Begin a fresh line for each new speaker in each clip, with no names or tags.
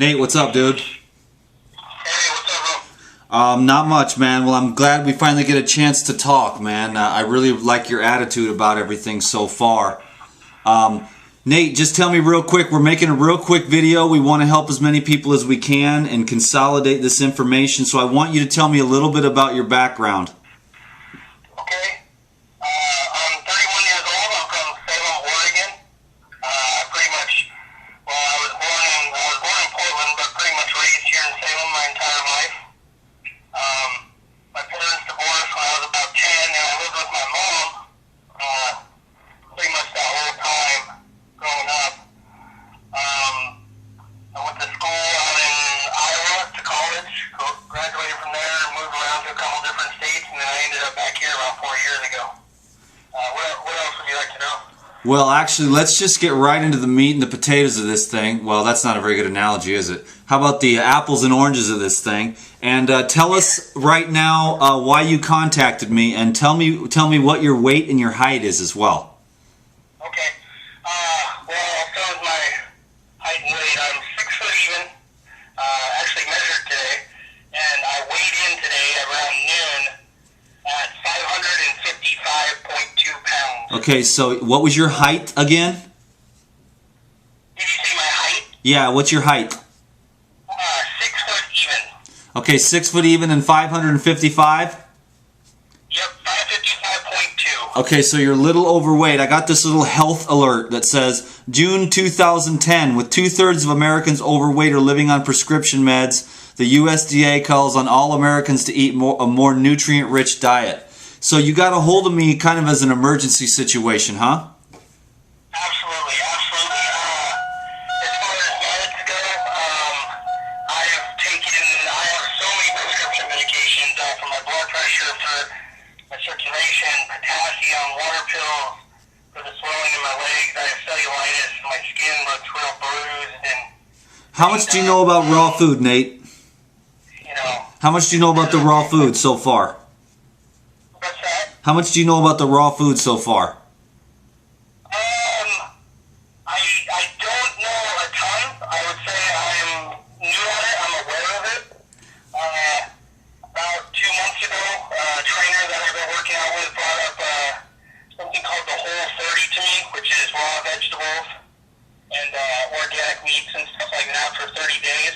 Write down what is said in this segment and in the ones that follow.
Nate, what's up, dude?
Hey, what's up, bro?
Not much, man. Well, I'm glad we finally get a chance to talk, man. I really like your attitude about everything so far. Nate, just tell me real quick. We're making a real quick video. We want to help as many people as we can and consolidate this information. So I want you to tell me a little bit about your background.
Okay. I'm 31 years old. I'm from Salem, Oregon. Pretty much, well, I was born in Portland, but pretty much raised here in Salem my entire life. My parents divorced when I was about 10, and I lived with my mom pretty much that whole time growing up. I went to school out in Iowa to college, graduated from there, moved around to a couple different states, and then I ended up back here about 4 years ago. What else would you like to know?
Well, actually, let's just get right into the meat and the potatoes of this thing. Well, that's not a very good analogy, is it? How about the apples and oranges of this thing? And tell us right now why you contacted me, and tell me what your weight and your height is as well.
Okay. Well, I'll start with my height and weight. I'm 6 foot even. Actually measured today, and I weighed in today around noon at 555.2 pounds.
Okay, so what was your height again?
Did you say my height?
Yeah, what's your height?
6 foot even.
Okay, 6 foot even and 555?
Yep, 555.2.
Okay, so you're a little overweight. I got this little health alert that says, June 2010, with 2/3 of Americans overweight or living on prescription meds, the USDA calls on all Americans to eat a more nutrient-rich diet. So you got a hold of me kind of as an emergency situation, huh?
Absolutely, absolutely. As far as meds go, I have so many prescription medications for my blood pressure, for my circulation, potassium, water pills, for the swelling in my legs. I have cellulitis, my skin looks real bruised, and
How much do you know about raw food, Nate?
you know,
How much do you know about the raw food so far?
what's that?
How much do you know about the raw food so far?
I don't know a ton. I would say I'm new at it. I'm aware of it. About 2 months ago, a trainer that I've been working out with brought up something called the Whole30 to me, which is raw vegetables and organic meats and stuff like that for 30 days.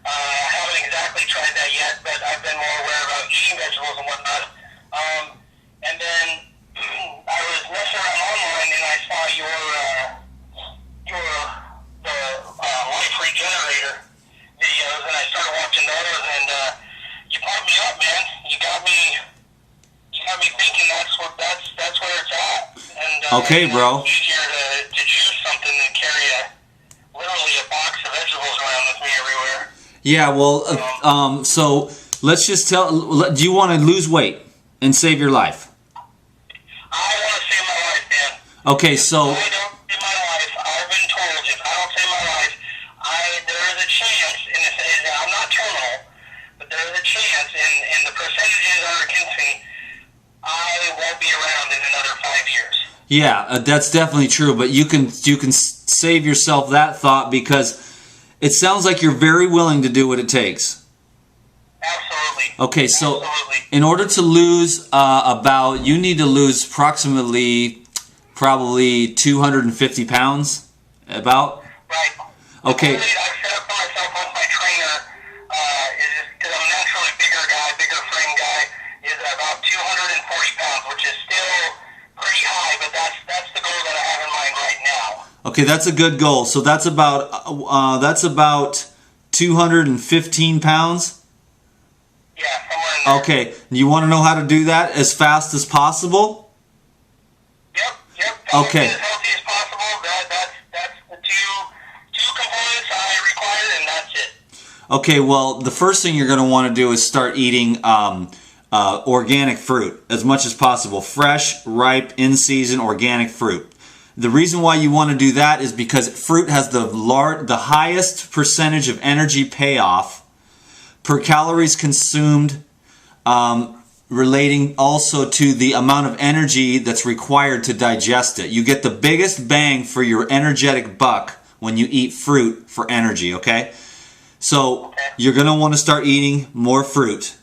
I haven't exactly tried that yet, but I've been more aware about eating vegetables and whatnot. And then I was messing around online and I saw the Life Regenerator videos, and I started watching those, and you pumped me up, man. You got me thinking that's where it's at. And
Okay, bro.
It's easier to choose something than carry literally a box of vegetables around with me everywhere.
Yeah, well, so let's just do you want to lose weight and save your life?
I want to save my life, man.
Okay, so
If I don't save my life, I've been told if I don't save my life, there is a chance, and I'm not terminal, but there is a chance, and the percentages are against me, I won't be around in another 5 years.
yeah, that's definitely true. But you can save yourself that thought, because it sounds like you're very willing to do what it takes.
Absolutely.
Okay, so
Absolutely.
in order to lose you need to lose probably 250 pounds, about.
Right.
Okay.
I've set up for myself with my trainer, because I'm a naturally bigger frame guy, is about 240 pounds, which is still pretty high, but that's the goal that I have in mind right now.
Okay, that's a good goal. So that's about 215 pounds.
Yeah, somewhere in there.
Okay, you want to know how to do that as fast as possible?
Yep.
Okay.
As healthy as possible. That's the two components I require, and that's it.
Okay, well, the first thing you're going to want to do is start eating organic fruit as much as possible. Fresh, ripe, in-season organic fruit. The reason why you want to do that is because fruit has the highest percentage of energy payoff per calories consumed, relating also to the amount of energy that's required to digest it. You get the biggest bang for your energetic buck when you eat fruit for energy, okay? So you're going to want to start eating more fruit,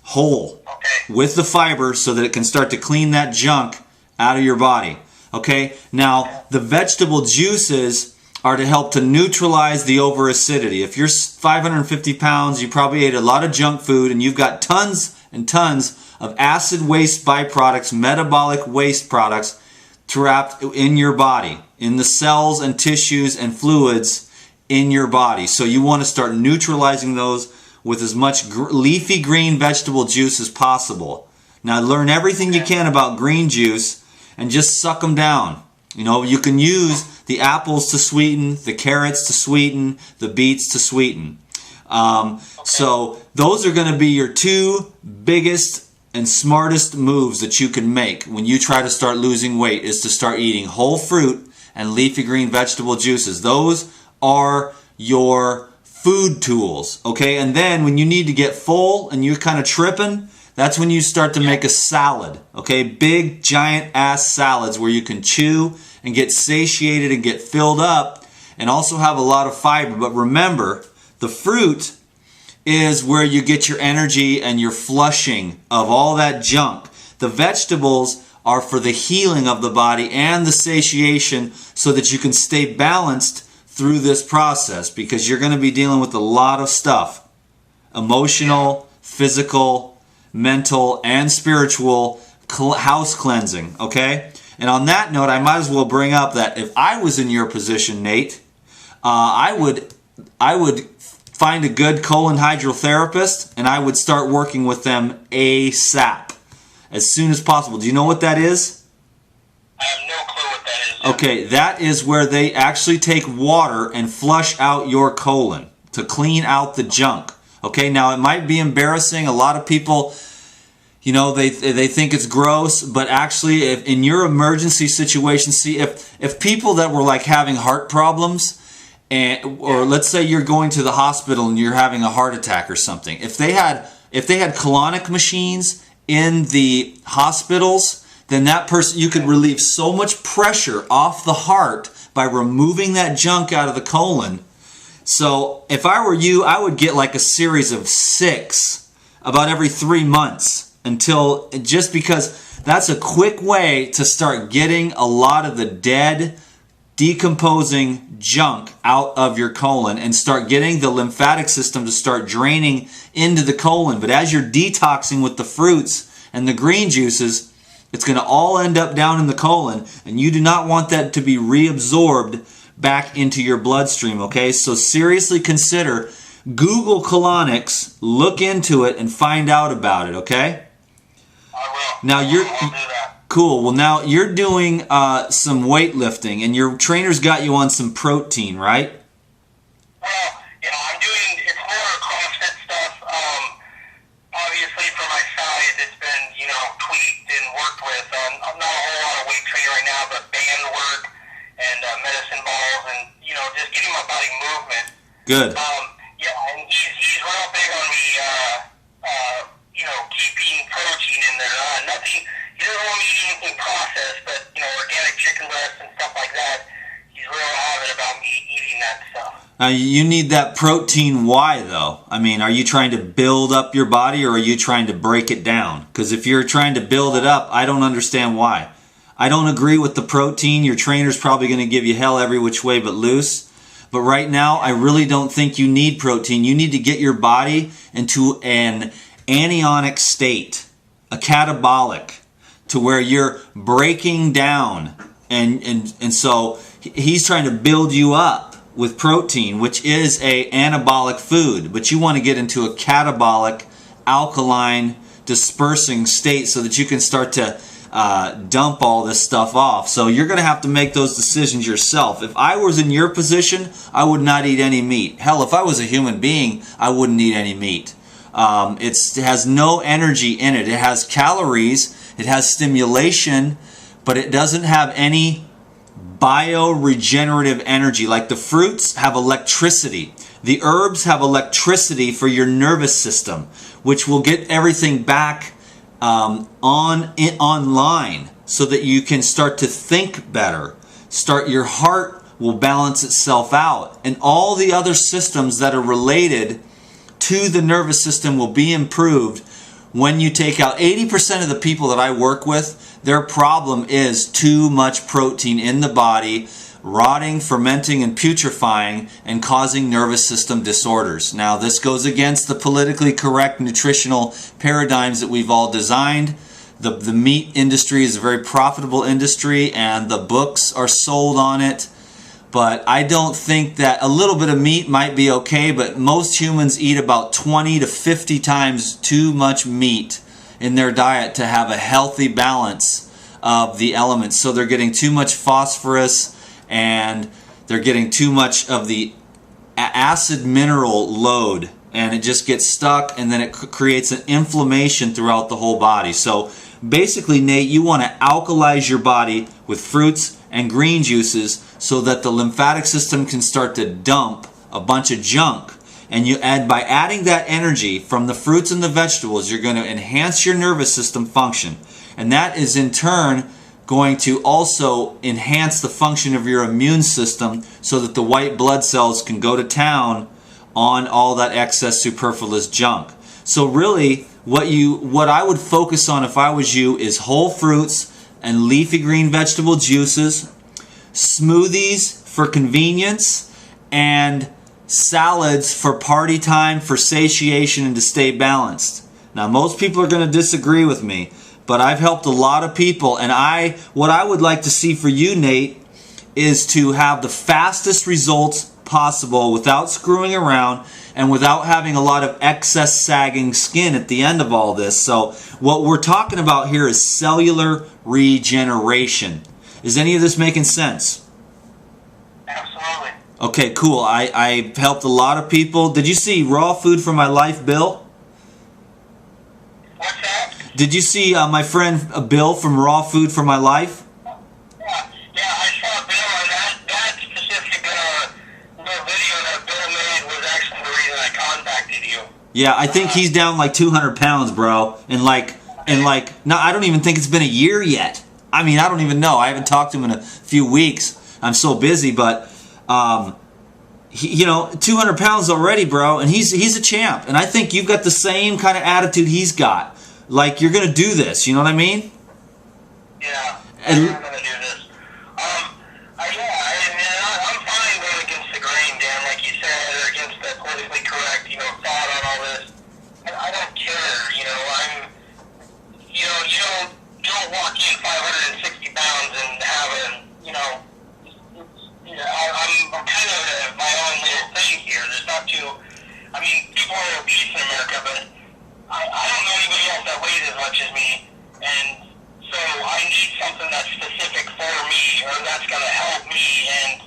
whole, with the fiber so that it can start to clean that junk out of your body. Okay, now the vegetable juices are to help to neutralize the over-acidity. If you're 550 pounds, you probably ate a lot of junk food and you've got tons and tons of acid waste byproducts, metabolic waste products trapped in your body, in the cells and tissues and fluids in your body. So you want to start neutralizing those with as much leafy green vegetable juice as possible. Now learn everything you can about green juice and just suck them down. You know, you can use the apples to sweeten, the carrots to sweeten, the beets to sweeten. So those are going to be your two biggest and smartest moves that you can make when you try to start losing weight, is to start eating whole fruit and leafy green vegetable juices. Those are your food tools, okay? And then when you need to get full and you're kind of tripping, that's when you start to make a salad, okay? Big, giant ass salads where you can chew and get satiated and get filled up and also have a lot of fiber. But remember, the fruit is where you get your energy and your flushing of all that junk. The vegetables are for the healing of the body and the satiation so that you can stay balanced through this process, because you're going to be dealing with a lot of stuff. Emotional, physical, mental, and spiritual house cleansing, okay? And on that note, I might as well bring up that if I was in your position, Nate, I would find a good colon hydrotherapist and I would start working with them ASAP, as soon as possible. Do you know what that is?
I have no clue what that is.
Okay, that is where they actually take water and flush out your colon to clean out the junk. Okay, now it might be embarrassing. A lot of people, you know, they think it's gross, but actually, if in your emergency situation, see, if people that were like having heart problems, or let's say you're going to the hospital and you're having a heart attack or something, if they had colonic machines in the hospitals, then that person, you could relieve so much pressure off the heart by removing that junk out of the colon. So if I were you, I would get like a series of 6 about every 3 months, until, just because that's a quick way to start getting a lot of the dead, decomposing junk out of your colon and start getting the lymphatic system to start draining into the colon. But as you're detoxing with the fruits and the green juices, it's going to all end up down in the colon, and you do not want that to be reabsorbed back into your bloodstream, okay? So seriously consider, Google colonics, look into it, and find out about it, okay?
I will.
Now
I'll do that.
cool. Well, now you're doing some weightlifting, and your trainer's got you on some protein, right?
Well, you know, I'm doing, it's more CrossFit stuff. Obviously for my size, it's been, you know, tweaked and worked with. I'm not a whole lot of weight training right now, but band work and medicine balls and, you know, just getting my body movement.
Good.
Yeah, and he's real big on me, you know, keeping protein in there. Nothing, he doesn't want me to eat anything processed, but, you know, organic chicken breasts and stuff like that. He's real avid about me eating that stuff.
Now, you need that protein. Why, though? I mean, are you trying to build up your body, or are you trying to break it down? Because if you're trying to build it up, I don't understand why. I don't agree with the protein. Your trainer's probably going to give you hell every which way but loose. But right now, I really don't think you need protein. You need to get your body into an anionic state, a catabolic, to where you're breaking down. And so he's trying to build you up with protein, which is a anabolic food. But you want to get into a catabolic, alkaline, dispersing state so that you can start to dump all this stuff off. So you're going to have to make those decisions yourself. If I was in your position, I would not eat any meat. Hell, if I was a human being, I wouldn't eat any meat. It has no energy in it. It has calories, it has stimulation, but it doesn't have any bioregenerative energy. Like the fruits have electricity. The herbs have electricity for your nervous system, which will get everything back online so that you can start to think better. Start your heart will balance itself out. And all the other systems that are related to the nervous system will be improved when you take out 80% of the people that I work with. Their problem is too much protein in the body, rotting, fermenting, and putrefying, and causing nervous system disorders. Now, this goes against the politically correct nutritional paradigms that we've all designed. The meat industry is a very profitable industry, and the books are sold on it. But I don't think that a little bit of meat might be okay, but most humans eat about 20 to 50 times too much meat in their diet to have a healthy balance of the elements. So they're getting too much phosphorus, and they're getting too much of the acid mineral load, and it just gets stuck, and then it creates an inflammation throughout the whole body. So basically, Nate, you want to alkalize your body with fruits and green juices so that the lymphatic system can start to dump a bunch of junk. And by adding that energy from the fruits and the vegetables, you're going to enhance your nervous system function. And that is in turn going to also enhance the function of your immune system so that the white blood cells can go to town on all that excess superfluous junk. So really, what I would focus on if I was you is whole fruits and leafy green vegetable juices, smoothies for convenience, and salads for party time, for satiation, and to stay balanced. Now, most people are going to disagree with me, but I've helped a lot of people, and what I would like to see for you, Nate, is to have the fastest results possible without screwing around and without having a lot of excess sagging skin at the end of all this. So what we're talking about here is cellular regeneration. Is any of this making sense?
Absolutely.
Okay, cool. I've helped a lot of people. Did you see Raw Food for My Life, Bill?
What's that?
Did you see my friend Bill from Raw Food for My Life?
Yeah, I saw Bill, and that specific little video that Bill made was actually the reason I contacted you.
Yeah, I think he's down like 200 pounds, bro. No, I don't even think it's been a year yet. I mean, I don't even know. I haven't talked to him in a few weeks. I'm so busy, but 200 pounds already, bro, and he's a champ. And I think you've got the same kind of attitude he's got. Like, you're gonna do this. You know what I mean?
Yeah,
And
I'm gonna do this. I'm fine going against the grain, Dan, like you said, or against the politically correct, thought on all this. I don't care, you don't walk in 560 pounds and have I'm kind of my own little thing here. There's not too, people are obese in America, but I don't know anybody else that weighs as much as me, and so I need something that's specific for me, or that's going to help me, and,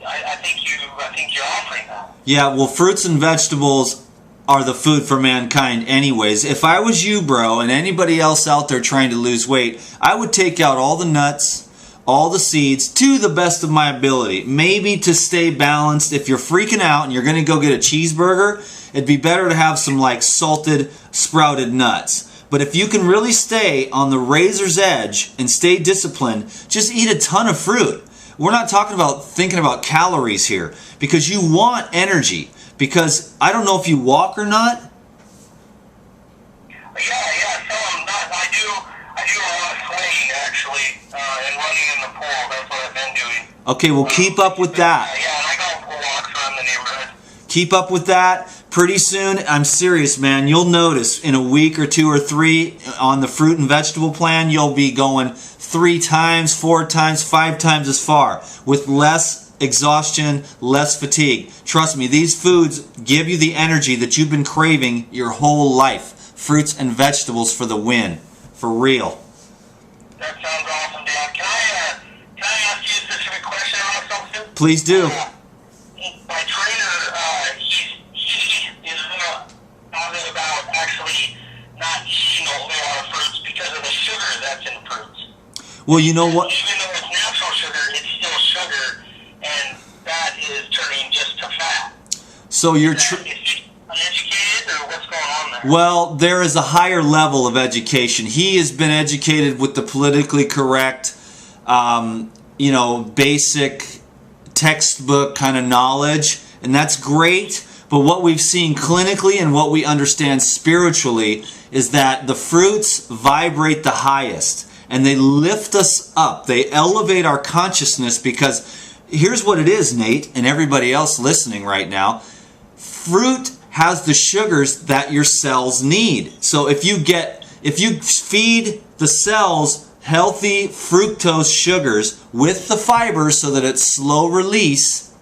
I think you're offering that.
yeah, well, fruits and vegetables are the food for mankind anyways. If I was you, bro, and anybody else out there trying to lose weight, I would take out all the nuts, all the seeds, to the best of my ability. Maybe to stay balanced, if you're freaking out and you're going to go get a cheeseburger, it'd be better to have some like salted, sprouted nuts. But if you can really stay on the razor's edge and stay disciplined, just eat a ton of fruit. We're not talking about thinking about calories here, because you want energy. Because I don't know if you walk or not.
Yeah, so I do a lot of swimming, actually, and running in the pool. That's what I've been doing.
Okay, well, keep up with that.
Yeah, and I go for walks around the neighborhood.
Keep up with that. Pretty soon, I'm serious, man, you'll notice in a week or 2 or 3 on the fruit and vegetable plan, you'll be going 3 times, 4 times, 5 times as far with less exhaustion, less fatigue. Trust me, these foods give you the energy that you've been craving your whole life. Fruits and vegetables for the win. For real.
That sounds awesome, Dan. Can I ask you a specific question about something?
Please do.
My trainer, he is bothered about actually not eating a whole lot of fruits because of the sugar that's in fruits.
Well, you know what?
Even though it's natural sugar, it's still sugar, and that is turning just to fat.
So you're
Is he uneducated, or what's going on there?
well, there is a higher level of education. He has been educated with the politically correct you know, basic textbook kind of knowledge, and that's great. But what we've seen clinically and what we understand spiritually is that the fruits vibrate the highest, and they lift us up. They elevate our consciousness, because here's what it is, Nate, and everybody else listening right now. Fruit has the sugars that your cells need. So if you feed the cells healthy fructose sugars with the fibers so that it's slow release,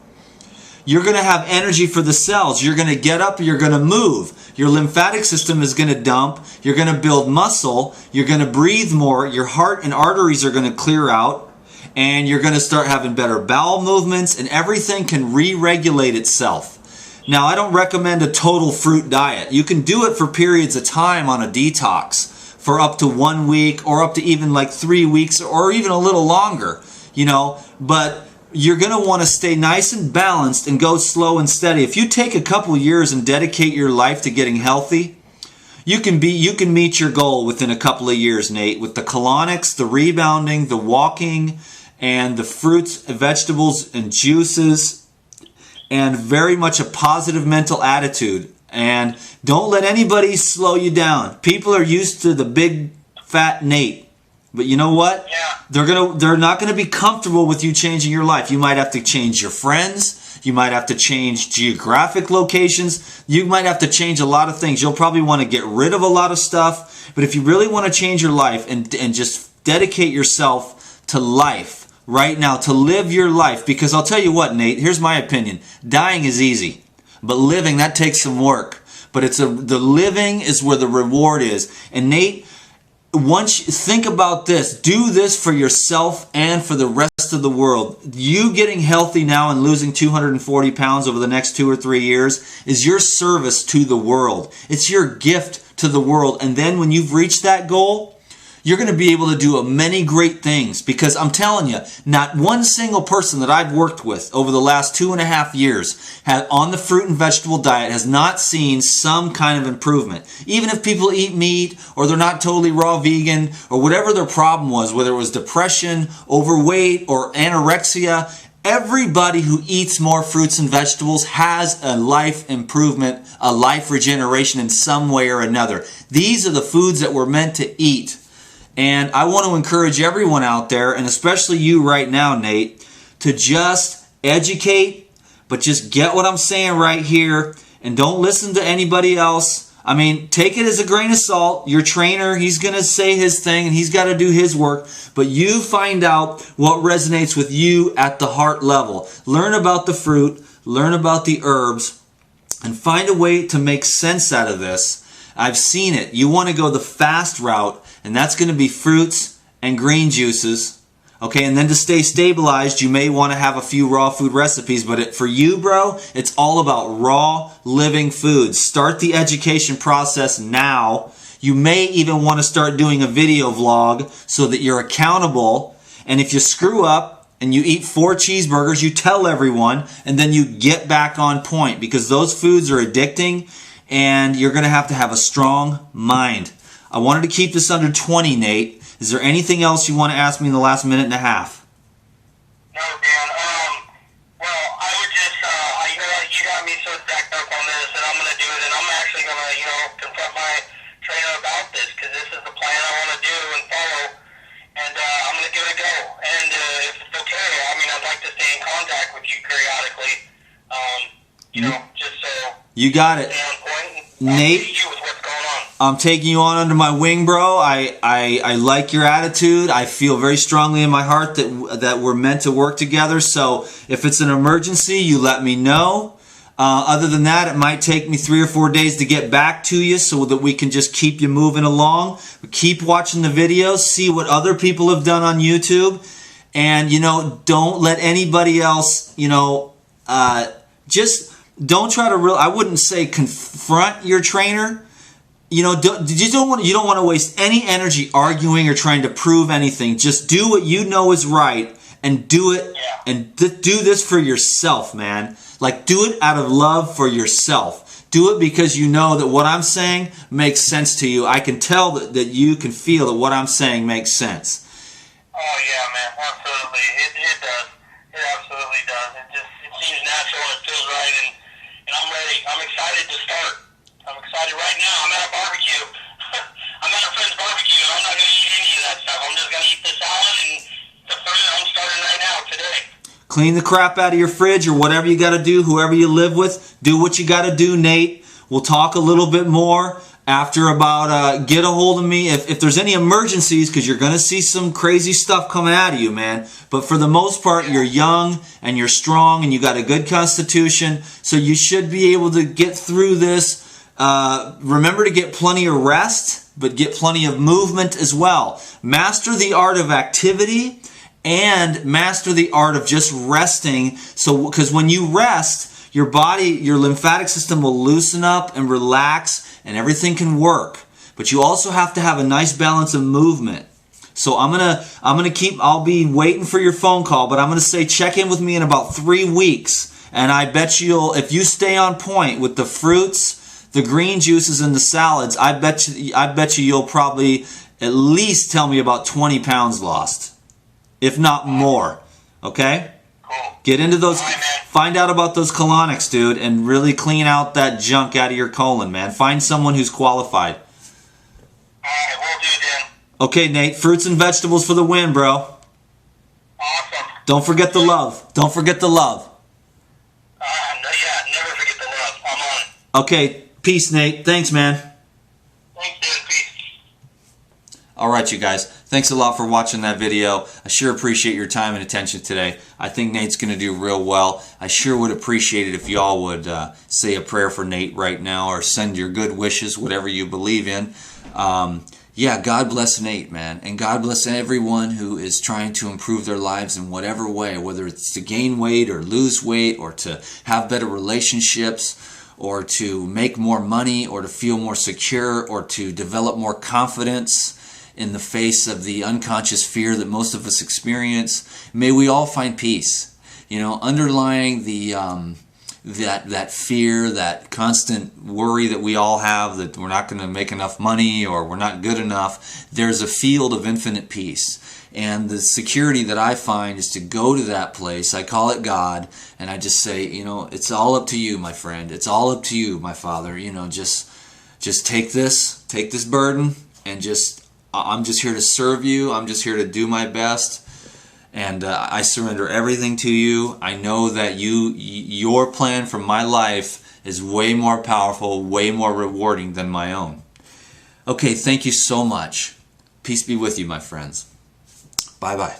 you're going to have energy for the cells. You're going to get up, you're going to move. Your lymphatic system is going to dump. You're going to build muscle. You're going to breathe more. Your heart and arteries are going to clear out. And you're going to start having better bowel movements, and everything can re-regulate itself. Now, I don't recommend a total fruit diet. You can do it for periods of time on a detox for up to 1 week, or up to even like 3 weeks, or even a little longer, you know, but you're going to want to stay nice and balanced and go slow and steady. If you take a couple years and dedicate your life to getting healthy, you can meet your goal within a couple of years, Nate, with the colonics, the rebounding, the walking, and the fruits, vegetables, and juices, and very much a positive mental attitude. And don't let anybody slow you down. People are used to the big fat Nate, but you know what?
Yeah.
They're not gonna be comfortable with you changing your life. You might have to change your friends. You might have to change geographic locations. You might have to change a lot of things. You'll probably want to get rid of a lot of stuff. But if you really want to change your life and just dedicate yourself to life right now, to live your life, because I'll tell you what, Nate, here's my opinion. Dying is easy, but living, that takes some work. But the living is where the reward is. And Nate, once you think about this, do this for yourself and for the rest of the world. You getting healthy now and losing 240 pounds over the next 2 or 3 years is your service to the world. It's your gift to the world. And then when you've reached that goal, you're going to be able to do many great things, because I'm telling you, not one single person that I've worked with over the last 2.5 years on the fruit and vegetable diet has not seen some kind of improvement. Even if people eat meat, or they're not totally raw vegan, or whatever their problem was, whether it was depression, overweight, or anorexia, everybody who eats more fruits and vegetables has a life improvement, a life regeneration in some way or another. These are the foods that we're meant to eat. And I want to encourage everyone out there, and especially you right now, Nate, to just educate, but just get what I'm saying right here, and don't listen to anybody else. I mean, take it as a grain of salt. Your trainer, he's going to say his thing, and he's got to do his work, but you find out what resonates with you at the heart level. Learn about the fruit, learn about the herbs, and find a way to make sense out of this. I've seen it. You want to go the fast route, and that's going to be fruits and green juices. Okay, and then to stay stabilized, you may want to have a few raw food recipes, but for you, bro, it's all about raw, living foods. Start the education process now. You may even want to start doing a video vlog so that you're accountable. And if you screw up and you eat 4 cheeseburgers, you tell everyone, and then you get back on point, because those foods are addicting. And you're going to have a strong mind. I wanted to keep this under 20, Nate. Is there anything else you want to ask me in the last minute and a half?
No, Dan. Well, I would just, you got me so stacked up on this, and I'm going to do it, and I'm actually going to, confront my trainer about this, because this is the plan I want to do and follow, and I'm going to give it a go. And if it's okay, I'd like to stay in contact with you periodically, just so...
You got it. Nate, I'm taking you on under my wing, bro. I like your attitude. I feel very strongly in my heart that we're meant to work together. So if it's an emergency, you let me know. Other than that, it might take me 3 or 4 days to get back to you so that we can just keep you moving along. Keep watching the videos. See what other people have done on YouTube. And, don't let anybody else, just... Don't try to I wouldn't say confront your trainer. You don't want to waste any energy arguing or trying to prove anything. Just do what you know is right, and do it. And do this for yourself, man. Like, do it out of love for yourself. Do it because you know that what I'm saying makes sense to you. I can tell that you can feel that what I'm saying makes sense.
Oh yeah, man, absolutely. absolutely. It does. It absolutely does. It seems natural and it feels right, and I'm ready. I'm excited to start. I'm excited right now. I'm at a barbecue. I'm at a friend's barbecue, and I'm not going to eat any of that stuff. I'm just going to eat the salad and the fruit. I'm starting right now today.
Clean the crap out of your fridge or whatever you got to do, whoever you live with. Do what you got to do, Nate. We'll talk a little bit more after about, get a hold of me if there's any emergencies, because you're going to see some crazy stuff coming out of you, man. But for the most part, you're young and you're strong and you got a good constitution, so you should be able to get through this. Remember to get plenty of rest, but get plenty of movement as well. Master the art of activity and master the art of just resting. So, because when you rest, your body, your lymphatic system will loosen up and relax and everything can work. But you also have to have a nice balance of movement. So I'll be waiting for your phone call, but I'm gonna say check in with me in about 3 weeks. And I bet if you stay on point with the fruits, the green juices and the salads, I bet you you'll probably at least tell me about 20 pounds lost, if not more. Okay?
Cool.
Get into those, find out about those colonics, dude, and really clean out that junk out of your colon, man. Find someone who's qualified.
Alright, will do, Dan.
Okay, Nate, fruits and vegetables for the win, bro.
Awesome.
Don't forget the love. Don't forget the love.
Yeah, never forget the love. I'm on it.
Okay, peace, Nate. Thanks, man.
Thanks, Dan. Peace.
All right, you guys. Thanks a lot for watching that video. I sure appreciate your time and attention today. I think Nate's going to do real well. I sure would appreciate it if y'all would say a prayer for Nate right now or send your good wishes, whatever you believe in. Yeah, God bless Nate, man. And God bless everyone who is trying to improve their lives in whatever way, whether it's to gain weight or lose weight or to have better relationships or to make more money or to feel more secure or to develop more confidence in the face of the unconscious fear that most of us experience. May we all find peace. You know, underlying the that fear, that constant worry that we all have that we're not going to make enough money or we're not good enough, there's a field of infinite peace. And the security that I find is to go to that place. I call it God, and I just say, you know, it's all up to you, my friend. It's all up to you, my father. You know, just take this burden, and I'm just here to serve you. I'm just here to do my best. And I surrender everything to you. I know that your plan for my life is way more powerful, way more rewarding than my own. Okay, thank you so much. Peace be with you, my friends. Bye-bye.